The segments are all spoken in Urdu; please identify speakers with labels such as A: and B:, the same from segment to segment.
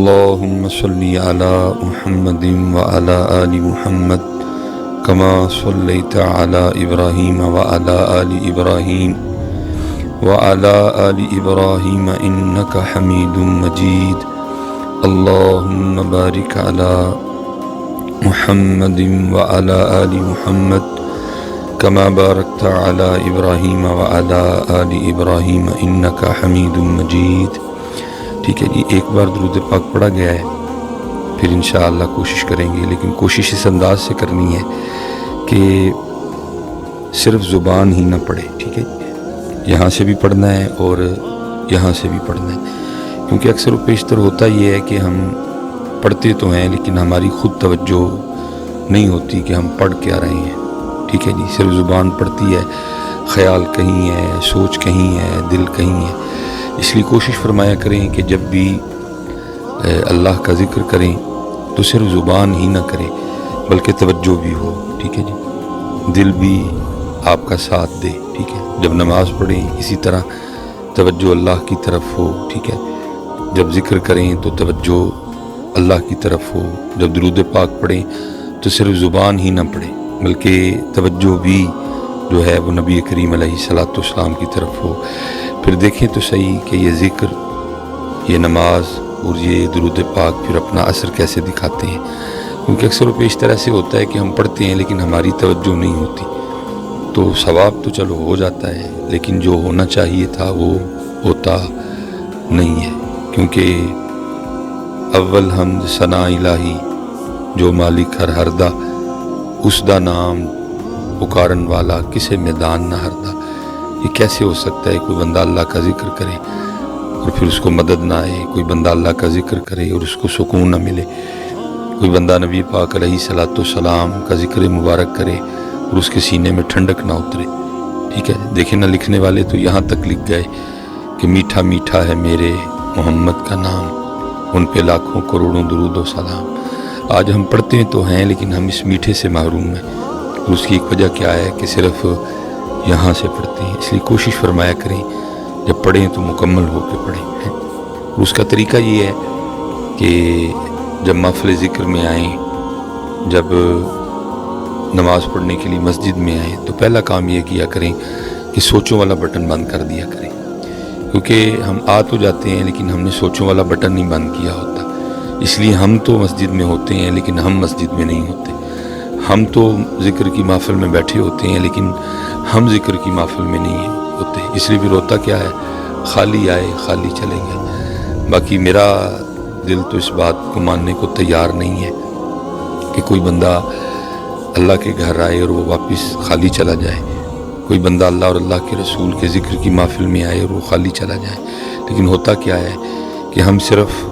A: اللهم صل على محمد وعلى آل محمد كما صليت على إبراهيم وعلى آل إبراهيم وعلى آل إبراهيم إنك حميد مجيد. اللهم بارك على محمد وعلى آل محمد كما باركت على إبراهيم وعلى آل إبراهيم إنك حميد مجيد. ٹھیک ہے جی، ایک بار درود پاک پڑھا گیا ہے، پھر انشاءاللہ کوشش کریں گے، لیکن کوشش اس انداز سے کرنی ہے کہ صرف زبان ہی نہ پڑھے. ٹھیک ہے، یہاں سے بھی پڑھنا ہے اور یہاں سے بھی پڑھنا ہے، کیونکہ اکثر و بیشتر ہوتا یہ ہے کہ ہم پڑھتے تو ہیں لیکن ہماری خود توجہ نہیں ہوتی کہ ہم پڑھ کیا رہے ہیں. ٹھیک ہے جی، صرف زبان پڑھتی ہے، خیال کہیں ہے، سوچ کہیں ہے، دل کہیں ہے. اس لیے کوشش فرمایا کریں کہ جب بھی اللہ کا ذکر کریں تو صرف زبان ہی نہ کریں بلکہ توجہ بھی ہو. ٹھیک ہے جی، دل بھی آپ کا ساتھ دے. ٹھیک ہے، جب نماز پڑھیں اسی طرح توجہ اللہ کی طرف ہو. ٹھیک ہے، جب ذکر کریں تو توجہ اللہ کی طرف ہو. جب درود پاک پڑھیں تو صرف زبان ہی نہ پڑھیں بلکہ توجہ بھی جو ہے وہ نبی کریم علیہ الصلوۃ والسلام کی طرف ہو. پھر دیکھیں تو صحیح کہ یہ ذکر، یہ نماز اور یہ درود پاک پھر اپنا اثر کیسے دکھاتے ہیں، کیونکہ اکثر و بیشتر ایسے ہوتا ہے کہ ہم پڑھتے ہیں لیکن ہماری توجہ نہیں ہوتی، تو ثواب تو چلو ہو جاتا ہے لیکن جو ہونا چاہیے تھا وہ ہوتا نہیں ہے. کیونکہ اول حمد ثنا الہی جو مالک ہر دا، اس دا نام پکارن والا کسے میدان نہ ہردا. یہ کیسے ہو سکتا ہے کوئی بندہ اللہ کا ذکر کرے اور پھر اس کو مدد نہ آئے، کوئی بندہ اللہ کا ذکر کرے اور اس کو سکون نہ ملے، کوئی بندہ نبی پاک علیہ الصلوۃ والسلام کا ذکر مبارک کرے اور اس کے سینے میں ٹھنڈک نہ اترے. ٹھیک ہے، دیکھیں نہ لکھنے والے تو یہاں تک لکھ گئے کہ میٹھا میٹھا ہے میرے محمد کا نام، ان پہ لاکھوں کروڑوں درود و سلام. آج ہم پڑھتے ہیں تو ہیں لیکن ہم اس میٹھے سے محروم ہیں، اور اس کی ایک وجہ کیا ہے کہ صرف یہاں سے پڑھتے ہیں. اس لیے کوشش فرمایا کریں جب پڑھیں تو مکمل ہو کے پڑھیں. اور اس کا طریقہ یہ ہے کہ جب محفل ذکر میں آئیں، جب نماز پڑھنے کے لیے مسجد میں آئیں تو پہلا کام یہ کیا کریں کہ سوچوں والا بٹن بند کر دیا کریں، کیونکہ ہم آ تو جاتے ہیں لیکن ہم نے سوچوں والا بٹن نہیں بند کیا ہوتا. اس لیے ہم تو مسجد میں ہوتے ہیں لیکن ہم مسجد میں نہیں ہوتے. ہم تو ذکر کی محفل میں بیٹھے ہوتے ہیں لیکن ہم ذکر کی محفل میں نہیں ہوتے. اس لیے پھر ہوتا کیا ہے، خالی آئے خالی چلے گئے. باقی میرا دل تو اس بات کو ماننے کو تیار نہیں ہے کہ کوئی بندہ اللہ کے گھر آئے اور وہ واپس خالی چلا جائے، کوئی بندہ اللہ اور اللہ کے رسول کے ذکر کی محفل میں آئے اور وہ خالی چلا جائے. لیکن ہوتا کیا ہے کہ ہم صرف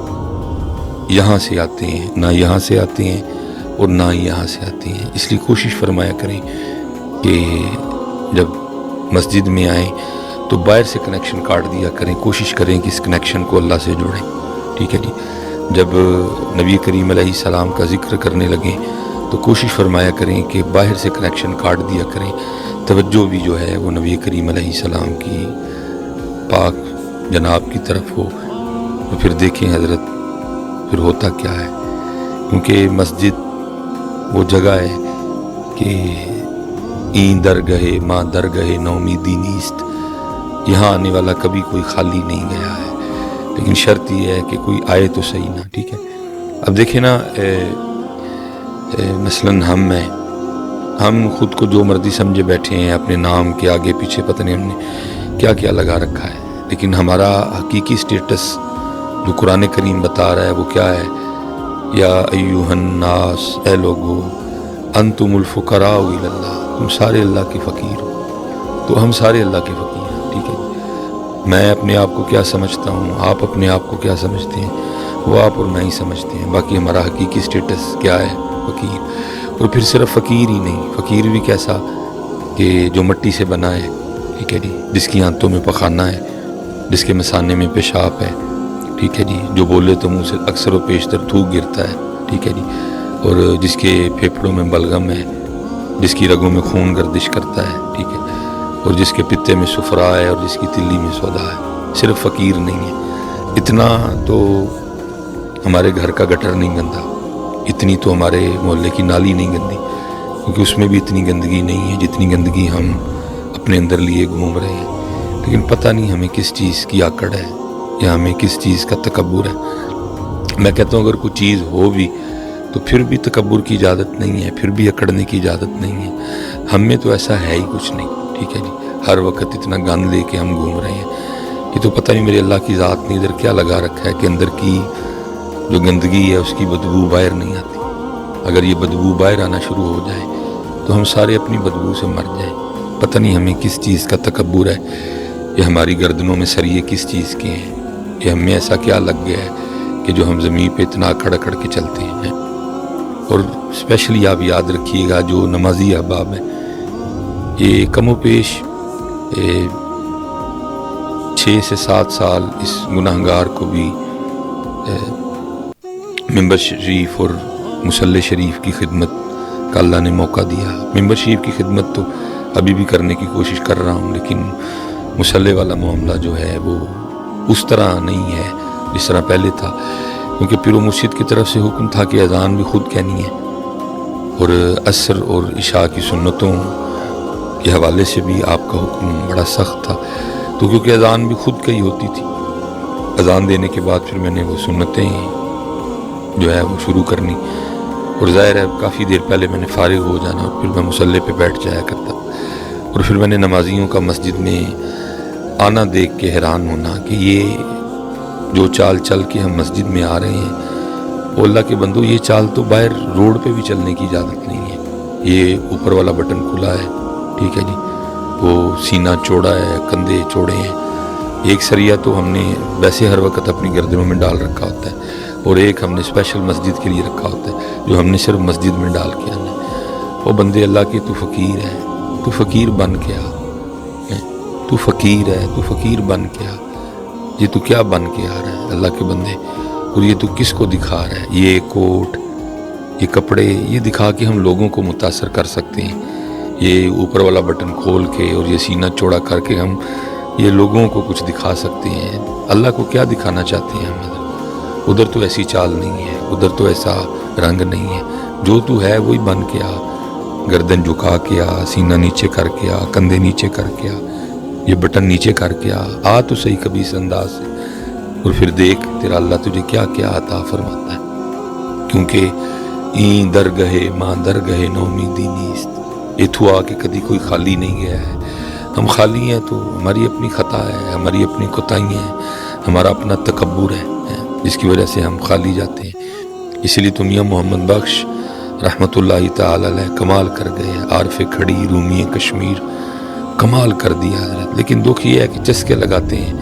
A: یہاں سے آتے ہیں، نہ یہاں سے آتے ہیں اور نہ ہی یہاں سے آتے ہیں. اس لیے کوشش فرمایا کریں کہ جب مسجد میں آئیں تو باہر سے کنیکشن کاٹ دیا کریں، کوشش کریں کہ اس کنیکشن کو اللہ سے جوڑیں. ٹھیک ہے جی، جب نبی کریم علیہ السلام کا ذکر کرنے لگیں تو کوشش فرمایا کریں کہ باہر سے کنیکشن کاٹ دیا کریں، توجہ بھی جو ہے وہ نبی کریم علیہ السلام کی پاک جناب کی طرف ہو. تو پھر دیکھیں حضرت پھر ہوتا کیا ہے، کیونکہ مسجد وہ جگہ ہے کہ این درگاہ ماں درگاہ نومیدی نیست، یہاں آنے والا کبھی کوئی خالی نہیں گیا ہے. لیکن شرط یہ ہے کہ کوئی آئے تو صحیح نا. ٹھیک ہے، اب دیکھیں نا، مثلاً ہم خود کو جو مرضی سمجھے بیٹھے ہیں، اپنے نام کے آگے پیچھے پتہ نہیں ہم نے کیا کیا لگا رکھا ہے، لیکن ہمارا حقیقی سٹیٹس جو قرآن کریم بتا رہا ہے وہ کیا ہے، یا ایھا الناس، اے لوگو، انتم الفقراء الی اللہ، تم سارے اللہ کے فقیر ہو. تو ہم سارے اللہ کے فقیر ہیں. ٹھیک ہے، میں اپنے آپ کو کیا سمجھتا ہوں، آپ اپنے آپ کو کیا سمجھتے ہیں، وہ آپ اور میں ہی سمجھتے ہیں. باقی ہمارا حقیقی سٹیٹس کیا ہے، فقیر. اور پھر صرف فقیر ہی نہیں، فقیر بھی کیسا کہ جو مٹی سے بنا ہے. ٹھیک ہے جی، جس کی آنتوں میں پخانہ ہے، جس کے مثانے میں پیشاب ہے. ٹھیک ہے جی، جو بولے تو منہ سے اکثر و بیشتر تھوک گرتا ہے. ٹھیک ہے جی، اور جس کے پھیپھڑوں میں بلغم ہے، جس کی رگوں میں خون گردش کرتا ہے. ٹھیک ہے، اور جس کے پتے میں صفرا ہے اور جس کی تلی میں سودا ہے. صرف فقیر نہیں ہے. اتنا تو ہمارے گھر کا گٹر نہیں گندا، اتنی تو ہمارے محلے کی نالی نہیں گندی، کیونکہ اس میں بھی اتنی گندگی نہیں ہے جتنی گندگی ہم اپنے اندر لیے گھوم رہے ہیں۔ لیکن پتہ نہیں ہمیں کس چیز کی آکڑ ہے یا ہمیں کس چیز کا تکبر ہے۔ میں کہتا ہوں اگر کوئی چیز ہو بھی تو پھر بھی تکبر کی اجازت نہیں ہے، پھر بھی اکڑنے کی اجازت نہیں ہے۔ ہم میں تو ایسا ہے ہی کچھ نہیں، ٹھیک ہے جی، ہر وقت اتنا گند لے کے ہم گھوم رہے ہیں۔ یہ تو پتہ نہیں میرے اللہ کی ذات نے ادھر کیا لگا رکھا ہے کہ اندر کی جو گندگی ہے اس کی بدبو باہر نہیں آتی۔ اگر یہ بدبو باہر آنا شروع ہو جائے تو ہم سارے اپنی بدبو سے مر جائیں۔ پتہ نہیں ہمیں کس چیز کا تکبر ہے، یہ ہماری گردنوں میں سریے کس چیز کے ہیں، یہ ہمیں ایسا کیا لگ گیا ہے کہ جو ہم زمین پہ اتنا اکڑ اکڑ کے چلتے ہیں۔ اور اسپیشلی آپ یاد رکھیے گا جو نمازی احباب ہیں، یہ کم و بیش 6 سے 7 سال اس گناہگار کو بھی ممبر شریف اور مصلی شریف کی خدمت کا اللہ نے موقع دیا۔ ممبر شریف کی خدمت تو ابھی بھی کرنے کی کوشش کر رہا ہوں، لیکن مصلی والا معاملہ جو ہے وہ اس طرح نہیں ہے جس طرح پہلے تھا، کیونکہ پیر و مرشد کی طرف سے حکم تھا کہ اذان بھی خود کہنی ہے، اور عصر اور عشاء کی سنتوں کے حوالے سے بھی آپ کا حکم بڑا سخت تھا۔ تو کیونکہ اذان بھی خود کہی ہوتی تھی، اذان دینے کے بعد پھر میں نے وہ سنتیں جو ہے وہ شروع کرنی، اور ظاہر ہے کافی دیر پہلے میں نے فارغ ہو جانا اور پھر میں مصلی پہ بیٹھ جایا کرتا، اور پھر میں نے نمازیوں کا مسجد میں آنا دیکھ کے حیران ہونا کہ یہ جو چال چل کے ہم مسجد میں آ رہے ہیں، وہ اللہ کے بندو یہ چال تو باہر روڈ پہ بھی چلنے کی اجازت نہیں ہے۔ یہ اوپر والا بٹن کھلا ہے، ٹھیک ہے جی، وہ سینہ چوڑا ہے، کندھے چوڑے ہیں۔ ایک سریہ تو ہم نے ویسے ہر وقت اپنی گردنوں میں ڈال رکھا ہوتا ہے، اور ایک ہم نے اسپیشل مسجد کے لیے رکھا ہوتا ہے جو ہم نے صرف مسجد میں ڈال کے آنا ہے۔ وہ بندے اللہ کے تو فقیر ہے، تو فقیر بن کے آ، تو فقیر ہے، تو فقیر بن کے آ۔ یہ تو کیا بن کے آ رہا ہے اللہ کے بندے، اور یہ تو کس کو دکھا رہا ہے؟ یہ کوٹ، یہ کپڑے، یہ دکھا کے ہم لوگوں کو متاثر کر سکتے ہیں۔ یہ اوپر والا بٹن کھول کے اور یہ سینہ چوڑا کر کے ہم یہ لوگوں کو کچھ دکھا سکتے ہیں۔ اللہ کو کیا دکھانا چاہتے ہیں ہم؟ ادھر تو ایسی چال نہیں ہے، ادھر تو ایسا رنگ نہیں ہے۔ جو تو ہے وہی بن کے آ، گردن جھکا کے آ، سینہ نیچے کر کے آ، کندھے نیچے کر کے آ، یہ بٹن نیچے کر کے آ تو صحیح کبھی اس انداز سے، اور پھر دیکھ تیرا اللہ تجھے کیا کیا عطا فرماتا ہے۔ کیونکہ این درگہے ماں درگہے نومیدی نیست، اتھو آ کے کدی کوئی خالی نہیں گیا ہے۔ ہم خالی ہیں تو ہماری اپنی خطا ہے، ہماری اپنی کوتاہیاں ہیں، ہمارا اپنا تکبر ہے جس کی وجہ سے ہم خالی جاتے ہیں۔ اس لیے تو میاں محمد بخش رحمۃ اللہ تعالی علیہ کمال کر گئے، عارف کھڑی رومی کشمیر کمال کر دیا حضرت۔ لیکن دکھ یہ ہے کہ چسکے لگاتے ہیں،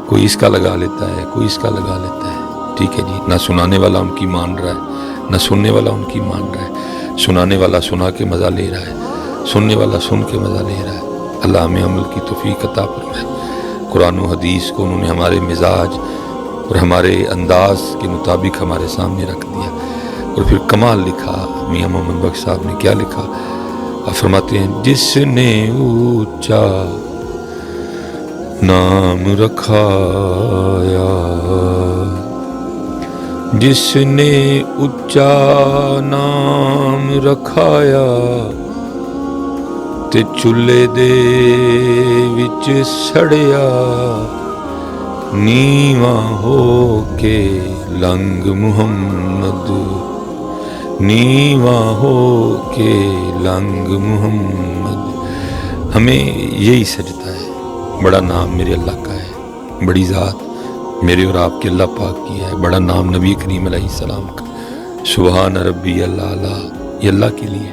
A: کوئی اس کا لگا لیتا ہے، کوئی اس کا لگا لیتا ہے، ٹھیک ہے جی۔ نہ سنانے والا ان کی مان رہا ہے، نہ سننے والا ان کی مان رہا ہے۔ سنانے والا سنا کے مزہ لے رہا ہے، سننے والا سن کے مزہ لے رہا ہے۔ اللہ ہمیں عمل کی توفیق عطا فرمائے۔ قرآن و حدیث کو انہوں نے ہمارے مزاج اور ہمارے انداز کے مطابق ہمارے سامنے رکھ دیا، اور پھر کمال لکھا۔ میاں محمد بخش صاحب نے کیا لکھا؟ آپ فرماتے ہیں جس نے اونچا نام رکھایا، جس نے اونچا نام رکھایا، تے چولہے دے وچ سڑیا، نیواں ہو کے لنگ محمد، نیواں ہو کے لنگ محمد۔ ہمیں یہی سجدہ ہے۔ بڑا نام میرے اللہ کا ہے، بڑی ذات میرے اور آپ کے اللہ پاک کی ہے، بڑا نام نبی کریم علیہ السلام کا، سبحان ربی الاعلیٰ یہ اللہ کے لیے،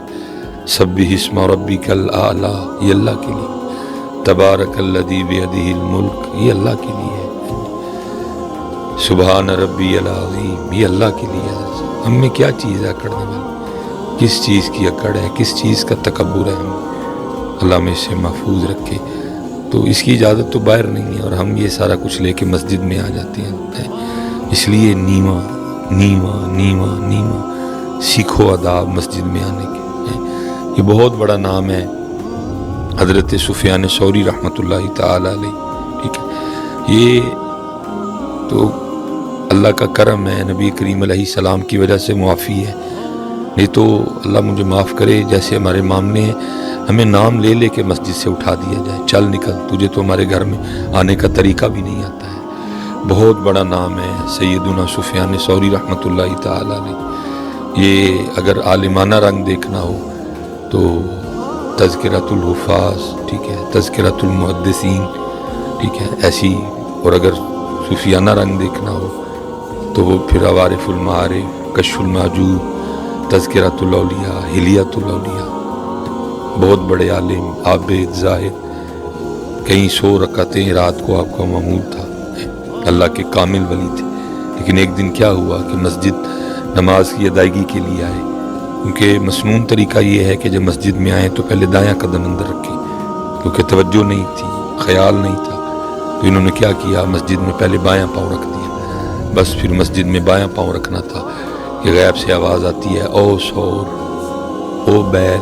A: سبح اسم ربک الاعلیٰ یہ اللہ کے لیے، تبارک الذی بیدہ الملک یہ اللہ کے لیے، سبحان ربی العظیم یہ اللہ کے لیے۔ ہم میں کیا چیز ہے اکڑنے والی؟ کس چیز کی اکڑ ہے؟ کس چیز کا تکبر ہے؟ اللہ میں اسے محفوظ رکھے۔ تو اس کی اجازت تو باہر نہیں ہے، اور ہم یہ سارا کچھ لے کے مسجد میں آ جاتے ہیں۔ اس لیے نیواں نیواں نیواں نیواں سیکھو آداب مسجد میں آنے کے۔ یہ بہت بڑا نام ہے حضرت سفیان ثوری رحمۃ اللہ تعالی علیہ، ٹھیک ہے۔ یہ تو اللہ کا کرم ہے، نبی کریم علیہ السلام کی وجہ سے معافی ہے، نہیں تو اللہ مجھے معاف کرے جیسے ہمارے مامنے ہیں ہمیں نام لے لے کے مسجد سے اٹھا دیا جائے، چل نکل، تجھے تو ہمارے گھر میں آنے کا طریقہ بھی نہیں آتا ہے۔ بہت بڑا نام ہے سیدنا سفیان ثوری رحمۃ اللہ تعالی علیہ۔ یہ اگر عالمانہ رنگ دیکھنا ہو تو تذکرۃ الحفاظ، ٹھیک ہے، تذکرۃ المحدثین، ٹھیک ہے، ایسی، اور اگر صوفیانہ رنگ دیکھنا ہو تو وہ پھر عوارف المعارف، کشف المحجوب، تذکرۃ الاولیاء، حلیۃ الاولیاء۔ بہت بڑے عالم، عابد، زاہد، کئی 100 رکعتیں رات کو آپ کا معمول تھا، اللہ کے کامل ولی تھے۔ لیکن ایک دن کیا ہوا کہ مسجد نماز کی ادائیگی کے لیے آئے، کیونکہ مسنون طریقہ یہ ہے کہ جب مسجد میں آئیں تو پہلے دایاں قدم اندر رکھیں، کیونکہ توجہ نہیں تھی، خیال نہیں تھا، تو انہوں نے کیا کیا، مسجد میں پہلے بایاں پاؤں رکھ دیا، بس پھر مسجد میں بایاں پاؤں رکھنا تھا کہ غیب سے آواز آتی ہے، او سور، او بیل،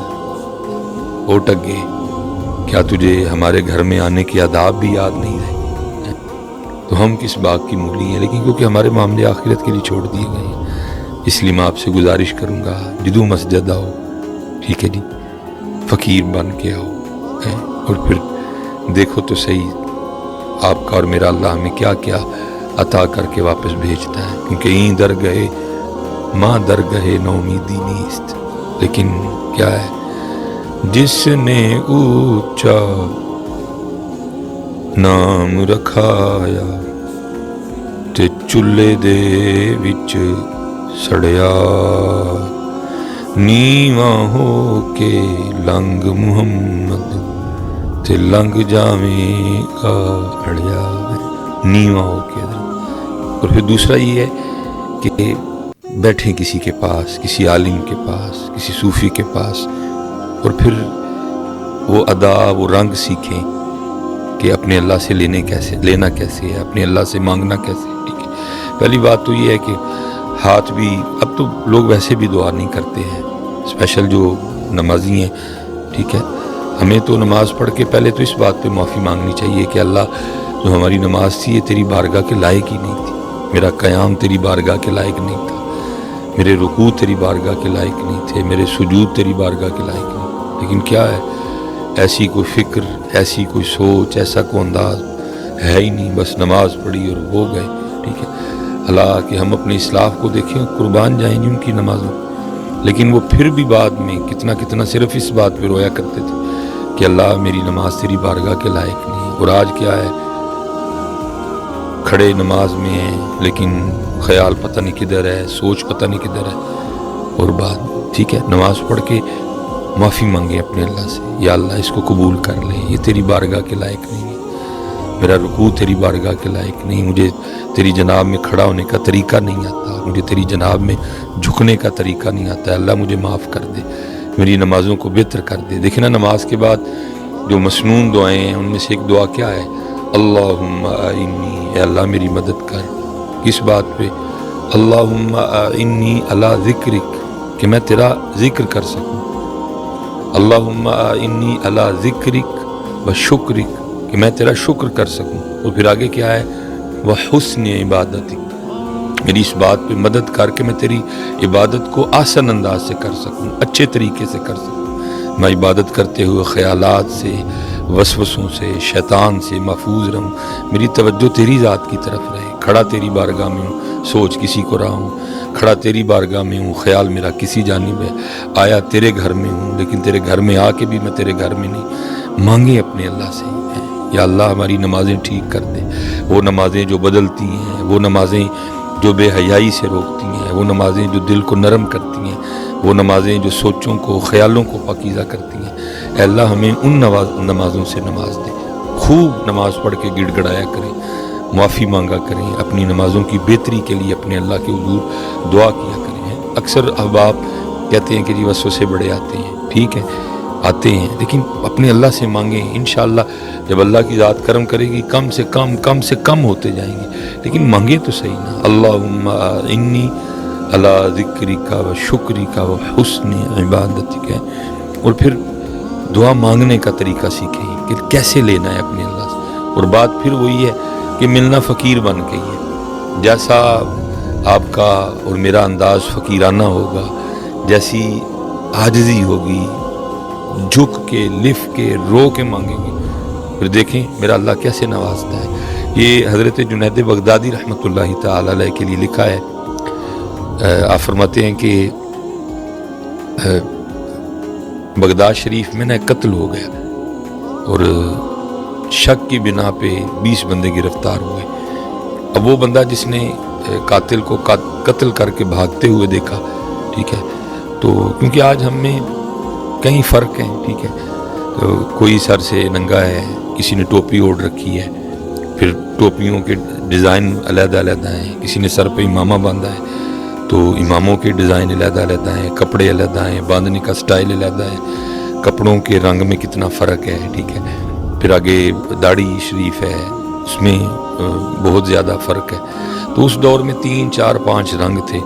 A: او ٹگے، کیا تجھے ہمارے گھر میں آنے کے آداب بھی یاد نہیں رہے؟ تو ہم کس باغ کی مولی ہیں، لیکن کیونکہ ہمارے معاملے آخرت کے لیے چھوڑ دیے گئے ہیں، اس لیے میں آپ سے گزارش کروں گا، جدو مسجد آؤ، ٹھیک ہے جی، فقیر بن کے آؤ، اور پھر دیکھو تو صحیح آپ کا اور میرا اللہ ہمیں کیا کیا عطا کر کے واپس بھیجتا ہے، کیونکہ این در گئے ماں در گئے نومیدی نیست، لیکن کیا ہے، جس نے اونچا نام رکھایا تے چولہے دے وچ سڑیا، نیواں ہو کے لنگ محمد تے لنگ جاویں گا اڑیا، نیواں ہو کے۔ اور پھر دوسرا یہ ہے کہ بیٹھیں کسی کے پاس، کسی عالم کے پاس، کسی صوفی کے پاس، اور پھر وہ ادا، وہ رنگ سیکھیں کہ اپنے اللہ سے لینا کیسے ہے، اپنے اللہ سے مانگنا کیسے ہے، ٹھیک ہے۔ پہلی بات تو یہ ہے کہ ہاتھ بھی، اب تو لوگ ویسے بھی دعا نہیں کرتے ہیں، اسپیشل جو نمازی ہیں، ٹھیک ہے، ہمیں تو نماز پڑھ کے پہلے تو اس بات پہ معافی مانگنی چاہیے کہ اللہ جو ہماری نماز تھی یہ تیری بارگاہ کے لائق ہی نہیں تھی، میرا قیام تیری بارگاہ کے لائق نہیں تھا، میرے رکوع تیری بارگاہ کے لائق نہیں تھے، میرے سجود تیری بارگاہ کے لائق نہیں۔ لیکن کیا ہے، ایسی کوئی فکر، ایسی کوئی سوچ، ایسا کوئی انداز ہے ہی نہیں، بس نماز پڑھی اور ہو گئے، ٹھیک ہے۔ اللہ کہ ہم اپنے اسلاف کو دیکھیں، قربان جائیں جن کی نمازوں، لیکن وہ پھر بھی بعد میں کتنا صرف اس بات پہ رویا کرتے تھے کہ اللہ میری نماز تیری بارگاہ کے لائق نہیں۔ اور آج کیا ہے، کھڑے نماز میں ہیں لیکن خیال پتہ نہیں کدھر ہے، سوچ پتہ نہیں کدھر ہے، اور بعد ٹھیک ہے نماز پڑھ کے معافی مانگیں اپنے اللہ سے، یا اللہ اس کو قبول کر لیں، یہ تیری بارگاہ کے لائق نہیں ہے، میرا رکوع تیری بارگاہ کے لائق نہیں، مجھے تیری جناب میں کھڑا ہونے کا طریقہ نہیں آتا، مجھے تیری جناب میں جھکنے کا طریقہ نہیں آتا ہے، اللہ مجھے معاف کر دے، میری نمازوں کو بہتر کر دے۔ دیکھیں نا، نماز کے بعد جو مسنون دعائیں ہیں ان میں سے ایک دعا کیا ہے، اللہم اعنی، اے اللہ میری مدد کر، کس بات پہ، اللہم اعنی علی ذکرک، کہ میں تیرا ذکر کر سکوں، اللہم اعنی علی ذکرک و شکرک، کہ میں تیرا شکر کر سکوں، اور پھر آگے کیا ہے، وحسن عبادتک، میری اس بات پہ مدد کر کے میں تیری عبادت کو آسان انداز سے کر سکوں، اچھے طریقے سے کر سکوں، میں عبادت کرتے ہوئے خیالات سے، وسوسوں سے، شیطان سے محفوظ رہوں، میری توجہ تیری ذات کی طرف رہے، کھڑا تیری بارگاہ میں ہوں، سوچ کسی کو رہا ہوں، کھڑا تیری بارگاہ میں ہوں، خیال میرا کسی جانب ہے، آیا تیرے گھر میں ہوں لیکن تیرے گھر میں آ کے بھی میں تیرے گھر میں نہیں، مانگیں اپنے اللہ سے، یا اللہ ہماری نمازیں ٹھیک کر دے، وہ نمازیں جو بدلتی ہیں، وہ نمازیں جو بے حیائی سے روکتی ہیں، وہ نمازیں جو دل کو نرم کرتی ہیں، وہ نمازیں جو سوچوں کو، خیالوں کو پاکیزہ کرتی ہیں، اے اللہ ہمیں ان نمازوں سے نماز دے، خوب نماز پڑھ کے گڑ گڑایا کریں، معافی مانگا کریں، اپنی نمازوں کی بہتری کے لیے اپنے اللہ کے حضور دعا کیا کریں۔ اکثر احباب کہتے ہیں کہ جی وسوسے بڑے آتے ہیں، ٹھیک ہے آتے ہیں، لیکن اپنے اللہ سے مانگیں، انشاءاللہ جب اللہ کی ذات کرم کرے گی کم سے کم ہوتے جائیں گے، لیکن مانگیں تو صحیح نا، اللہم انی علی ذکرک و شکرک و حسن عبادتک، اور پھر دعا مانگنے کا طریقہ سیکھیں کہ کیسے لینا ہے اپنے اللہ سے، اور بات پھر وہی ہے کہ ملنا فقیر بن کے ہی ہے، جیسا آپ کا اور میرا انداز فقیرانہ ہوگا، جیسی عاجزی ہوگی، جھک کے، لف کے، رو کے مانگیں گے، پھر دیکھیں میرا اللہ کیسے نوازتا ہے۔ یہ حضرت جنید بغدادی رحمۃ اللہ تعالی علیہ کے لیے لکھا ہے۔ آپ فرماتے ہیں کہ بغداد شریف میں نا قتل ہو گیا اور شک کی بنا پہ 20 بندے گرفتار ہوئے۔ اب وہ بندہ جس نے قاتل کو قتل کر کے بھاگتے ہوئے دیکھا، ٹھیک ہے، تو کیونکہ آج ہم میں کئی فرق ہیں، ٹھیک ہے، تو کوئی سر سے ننگا ہے، کسی نے ٹوپی اوڑھ رکھی ہے، پھر ٹوپیوں کے ڈیزائن علیحدہ علیحدہ ہیں، کسی نے سر پہ امامہ باندھا ہے تو اماموں کے ڈیزائن علیحدہ علیحدہ ہیں، کپڑے علیحدہ ہیں، باندھنے کا سٹائل علیحدہ ہے، کپڑوں کے رنگ میں کتنا فرق ہے، ٹھیک ہے، پھر آگے داڑھی شریف ہے، اس میں بہت زیادہ فرق ہے۔ تو اس دور میں 3 4 5 رنگ تھے،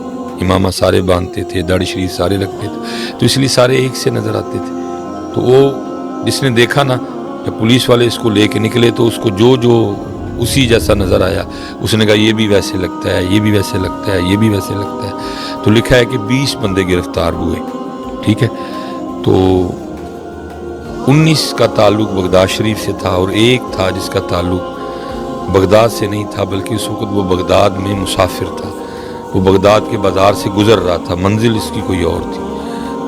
A: امامہ سارے باندھتے تھے، داڑھی شریف سارے رکھتے تھے، تو اس لیے سارے ایک سے نظر آتے تھے۔ تو وہ جس نے دیکھا نا، جب پولیس والے اس کو لے کے نکلے تو اس کو جو اسی جیسا نظر آیا، اس نے کہا یہ بھی ویسے لگتا ہے، یہ بھی ویسے لگتا ہے، یہ بھی ویسے لگتا ہے۔ تو لکھا ہے کہ 20 بندے گرفتار ہوئے، ٹھیک ہے۔ تو 19 کا تعلق بغداد شریف سے تھا اور ایک تھا جس کا تعلق بغداد سے نہیں تھا، بلکہ اس وقت وہ بغداد میں مسافر تھا، وہ بغداد کے بازار سے گزر رہا تھا، منزل اس کی کوئی اور تھی۔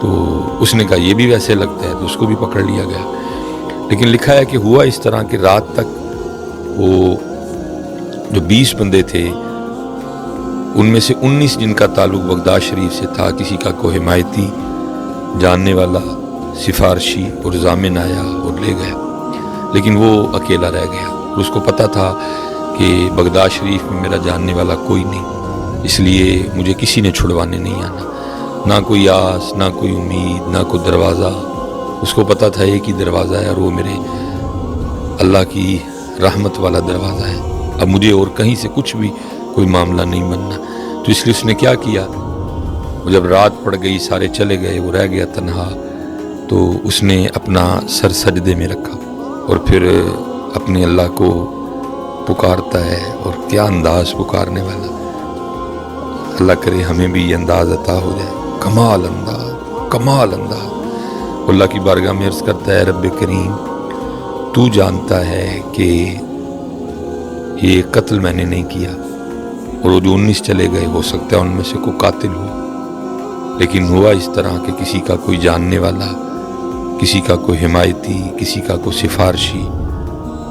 A: تو اس نے کہا یہ بھی ویسے لگتا ہے، تو اس کو بھی پکڑ لیا گیا۔ لیکن لکھا ہے کہ ہوا اس طرح کہ رات تک وہ جو 20 بندے تھے ان میں سے 19 جن کا تعلق بغداد شریف سے تھا، کسی کا کوئی حمایتی، جاننے والا، سفارشی اور ضامن آیا اور لے گیا، لیکن وہ اکیلا رہ گیا۔ اس کو پتہ تھا کہ بغداد شریف میں میرا جاننے والا کوئی نہیں، اس لیے مجھے کسی نے چھڑوانے نہیں آنا، نہ کوئی آس، نہ کوئی امید، نہ کوئی دروازہ۔ اس کو پتہ تھا ایک ہی دروازہ ہے اور وہ میرے اللہ کی رحمت والا دروازہ ہے، اب مجھے اور کہیں سے کچھ بھی کوئی معاملہ نہیں بننا۔ تو اس لیے اس نے کیا کیا، جب رات پڑ گئی، سارے چلے گئے، وہ رہ گیا تنہا، تو اس نے اپنا سر سجدے میں رکھا اور پھر اپنے اللہ کو پکارتا ہے، اور کیا انداز پکارنے والا۔ اللہ کرے ہمیں بھی یہ انداز عطا ہو جائے، کمال انداز، کمال انداز۔ اللہ کی بارگاہ میں عرض کرتا ہے رب کریم تو جانتا ہے کہ یہ قتل میں نے نہیں کیا، اور وہ جو 19 چلے گئے ہو سکتا ہے ان میں سے کوئی قاتل ہو، لیکن ہوا اس طرح کہ کسی کا کوئی جاننے والا، کسی کا کوئی حمایتی، کسی کا کوئی سفارشی،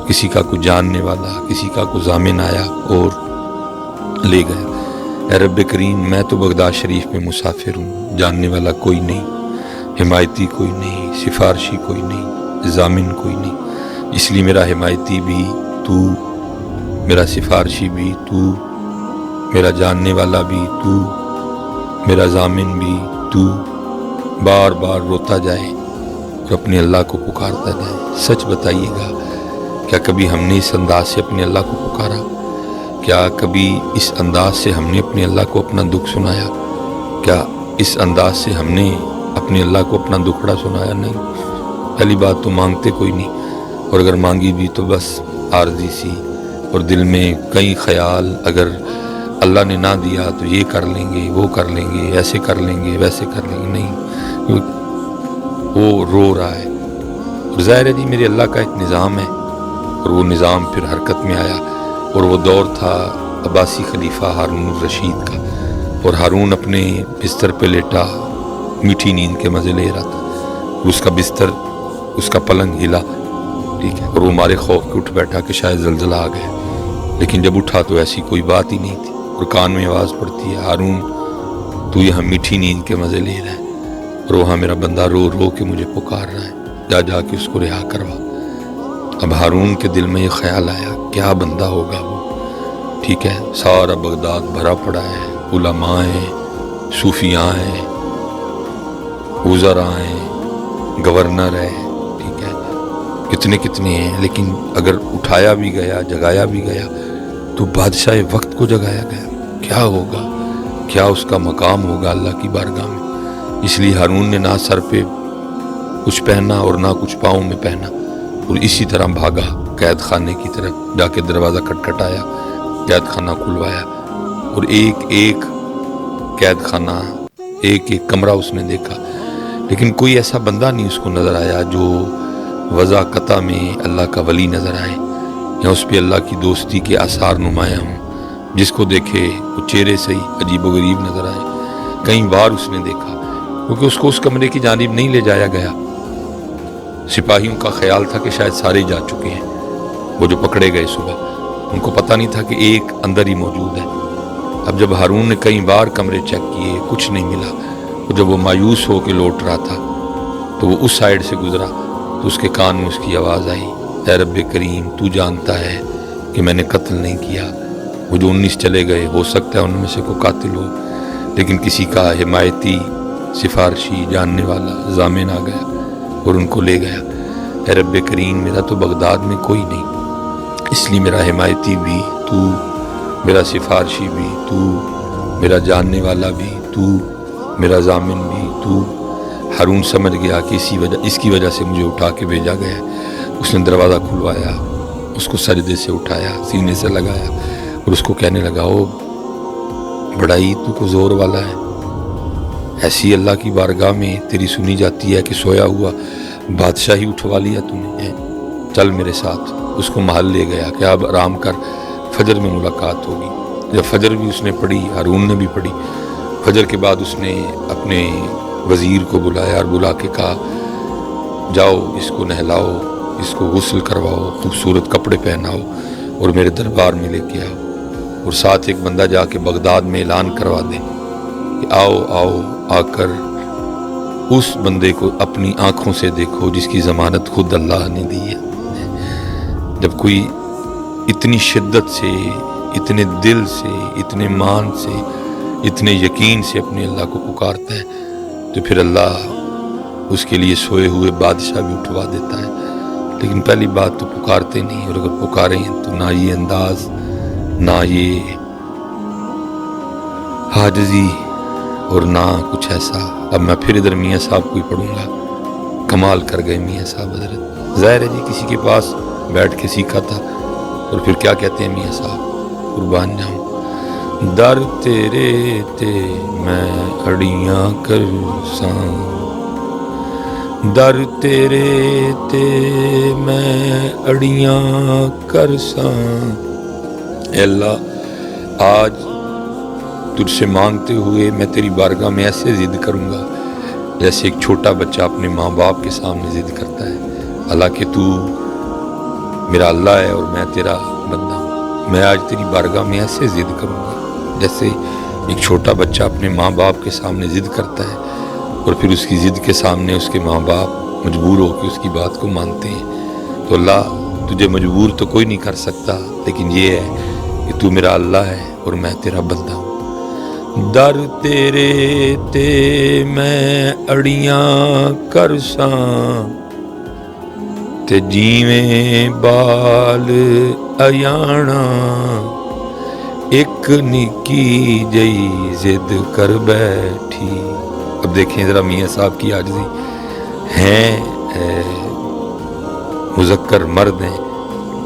A: کسی کا کوئی جاننے والا، کسی کا کوئی ضامن آیا اور لے گیا۔ اے رب کریم میں تو بغداد شریف میں مسافر ہوں، جاننے والا کوئی نہیں، حمایتی کوئی نہیں، سفارشی کوئی نہیں، ضامن کوئی نہیں، اس لیے میرا حمایتی بھی تو، میرا سفارشی بھی تو، میرا جاننے والا بھی تو، میرا ضامن بھی تو۔ بار بار روتا جائے اور اپنے اللہ کو پکارتا جائے۔ سچ بتائیے گا، کیا کبھی ہم نے اس انداز سے اپنے اللہ کو پکارا؟ کیا کبھی اس انداز سے ہم نے اپنے اللہ کو اپنا دکھ سنایا؟ کیا اس انداز سے ہم نے اپنے اللہ کو اپنا دکھڑا سنایا؟ نہیں۔ پہلی بات تو مانگتے کوئی نہیں، اور اگر مانگی بھی تو بس عارضی سی، اور دل میں کئی خیال، اگر اللہ نے نہ دیا تو یہ کر لیں گے، وہ کر لیں گے، ایسے کر لیں گے، ویسے کر لیں گے، نہیں، وہ رو رہا ہے۔ اور ظاہر ہے جی میرے اللہ کا ایک نظام ہے، اور وہ نظام پھر حرکت میں آیا، اور وہ دور تھا عباسی خلیفہ ہارون الرشید کا، اور ہارون اپنے بستر پہ لیٹا میٹھی نیند کے مزے لے رہا تھا، اس کا بستر، اس کا پلنگ ہلا، ٹھیک ہے، اور وہ مارے خوف کے اٹھ بیٹھا کہ شاید زلزلہ آ گیا، لیکن جب اٹھا تو ایسی کوئی بات ہی نہیں تھی، اور کان میں آواز پڑتی ہے ہارون تو یہاں میٹھی نیند کے مزے لے رہا ہے، اور وہاں میرا بندہ رو رو کے مجھے پکار رہا ہے، جا جا کے اس کو رہا کروا۔ اب ہارون کے دل میں یہ خیال آیا کیا بندہ ہوگا وہ، ٹھیک ہے، سارا بغداد بھرا پڑا ہے، علماء ہیں، صوفیاء ہیں، وزراء ہیں، گورنر ہے، ٹھیک ہے، کتنے کتنے ہیں، لیکن اگر اٹھایا بھی گیا، جگایا بھی گیا تو بادشاہ وقت کو جگایا گیا، کیا ہوگا، کیا اس کا مقام ہوگا اللہ کی بارگاہ میں۔ اس لیے ہارون نے نہ سر پہ کچھ پہنا اور نہ کچھ پاؤں میں پہنا، اور اسی طرح بھاگا قید خانے کی طرف، جا کے دروازہ کھٹکھٹایا، قید خانہ کھلوایا، اور ایک ایک قید خانہ، ایک ایک کمرہ اس نے دیکھا، لیکن کوئی ایسا بندہ نہیں اس کو نظر آیا جو وضع قطع میں اللہ کا ولی نظر آئے یا اس پہ اللہ کی دوستی کے آثار نمایاں ہوں، جس کو دیکھے وہ چہرے سے ہی عجیب و غریب نظر آئے۔ کئی بار اس نے دیکھا، کیونکہ اس کو اس کمرے کی جانب نہیں لے جایا گیا۔ سپاہیوں کا خیال تھا کہ شاید سارے جا چکے ہیں، وہ جو پکڑے گئے صبح، ان کو پتہ نہیں تھا کہ ایک اندر ہی موجود ہے۔ اب جب ہارون نے کئی بار کمرے چیک کیے، کچھ نہیں ملا، تو جب وہ مایوس ہو کے لوٹ رہا تھا تو وہ اس سائیڈ سے گزرا تو اس کے کان میں اس کی آواز آئی، اے رب کریم، تو جانتا ہے کہ میں نے قتل نہیں کیا۔ وہ جو 19 چلے گئے، ہو سکتا ہے ان میں سے کوئی قاتل ہو، لیکن کسی کا حمایتی، سفارشی، جاننے والا ضامن آ گیا اور ان کو لے گیا۔ اے رب کریم، میرا تو بغداد میں کوئی نہیں، اس لیے میرا حمایتی بھی تو، میرا سفارشی بھی تو، میرا جاننے والا بھی تو، میرا ضامن بھی تو۔ ہارون سمجھ گیا کہ اس کی وجہ سے مجھے اٹھا کے بھیجا گیا۔ اس نے دروازہ کھلوایا، اس کو سجدے سے اٹھایا، سینے سے لگایا اور اس کو کہنے لگا، او بڑا ہی تو کو زور والا ہے، ایسی اللہ کی بارگاہ میں تیری سنی جاتی ہے کہ سویا ہوا بادشاہی اٹھوا لیا تو نے، چل میرے ساتھ۔ اس کو محل لے گیا کہ اب آرام کر، فجر میں ملاقات ہوگی۔ جب فجر بھی اس نے پڑھی، ہارون نے بھی پڑھی، فجر کے بعد اس نے اپنے وزیر کو بلایا اور بلا کے کہا، جاؤ اس کو نہلاؤ، اس کو غسل کرواؤ، خوبصورت کپڑے پہناؤ اور میرے دربار میں لے کے آؤ، اور ساتھ ایک بندہ جا کے بغداد میں اعلان کروا دے کہ آؤ آؤ، آ کر اس بندے کو اپنی آنکھوں سے دیکھو جس کی ضمانت خود اللہ نے دی ہے۔ جب کوئی اتنی شدت سے، اتنے دل سے، اتنے مان سے، اتنے یقین سے اپنے اللہ کو پکارتا ہے تو پھر اللہ اس کے لیے سوئے ہوئے بادشاہ بھی اٹھوا دیتا ہے۔ لیکن پہلی بات تو پکارتے نہیں، اور اگر پکاریں تو نہ یہ انداز، نہ یہ عاجزی، اور نہ کچھ ایسا۔ اب میں پھر ادھر میاں صاحب کو ہی پڑھوں گا، کمال کر گئے میاں صاحب حضرت۔ ظاہر ہے جی کسی کے پاس بیٹھ کے سیکھا تھا، اور پھر کیا کہتے ہیں میاں صاحب، قربان جاؤں، در تیرے تے میں اڑیاں کرساں، در تیرے تے میں اڑیاں کرساں۔ اے اللہ، آج تجھ سے مانگتے ہوئے میں تیری بارگاہ میں ایسے ضد کروں گا جیسے ایک چھوٹا بچہ اپنے ماں باپ کے سامنے ضد کرتا ہے۔ اللہ کہ تو میرا اللہ ہے اور میں تیرا بندہ ہوں، میں آج تیری بارگاہ میں ایسے ضد کروں گا جیسے ایک چھوٹا بچہ اپنے ماں باپ کے سامنے ضد کرتا ہے، اور پھر اس کی ضد کے سامنے اس کے ماں باپ مجبور ہو کے اس کی بات کو مانتے ہیں۔ تو اللہ، تجھے مجبور تو کوئی نہیں کر سکتا، لیکن یہ ہے کہ تو میرا اللہ ہے اور میں تیرا بندہ ہوں۔ در تیرے تے میں اڑیاں کرساں، تے جیویں بال ایانا، ایک نکی جئی ضد کر بیٹھی۔ اب دیکھیں ذرا میاں صاحب کی عاجزی، ہیں مذکر مرد ہیں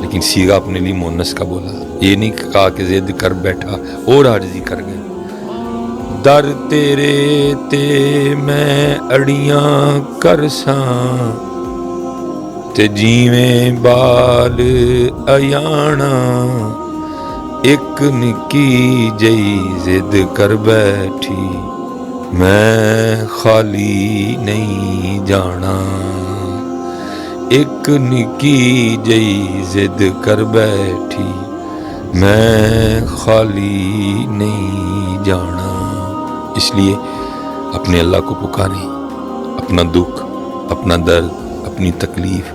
A: لیکن سیغہ اپنے لیے مونس کا بولا، یہ نہیں کہا کہ ضد کر بیٹھا اور عاجزی کر گئے۔ در تیرے تے میں اڑیاں کرساں، تے جیویں بال ایانا، ایک نکی جئی ضد کر بیٹھی، میں خالی نہیں جانا، ایک نکی جئی ضد کر بیٹھی، میں خالی نہیں جانا۔ اس لیے اپنے اللہ کو پکاریں، اپنا دکھ، اپنا درد، اپنی تکلیف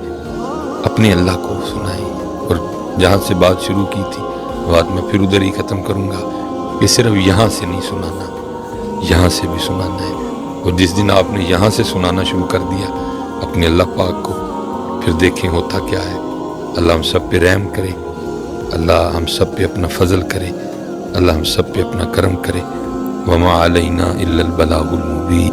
A: اپنے اللہ کو سنائیں۔ اور جہاں سے بات شروع کی تھی بات میں پھر ادھر ہی ختم کروں گا کہ صرف یہاں سے نہیں سنانا، یہاں سے بھی سنانا ہے۔ اور جس دن آپ نے یہاں سے سنانا شروع کر دیا اپنے اللہ پاک کو، پھر دیکھیں ہوتا کیا ہے۔ اللہ ہم سب پہ رحم کرے، اللہ ہم سب پہ اپنا فضل کرے، اللہ ہم سب پہ اپنا کرم کرے۔ وما علینا الا البلاغ المبین۔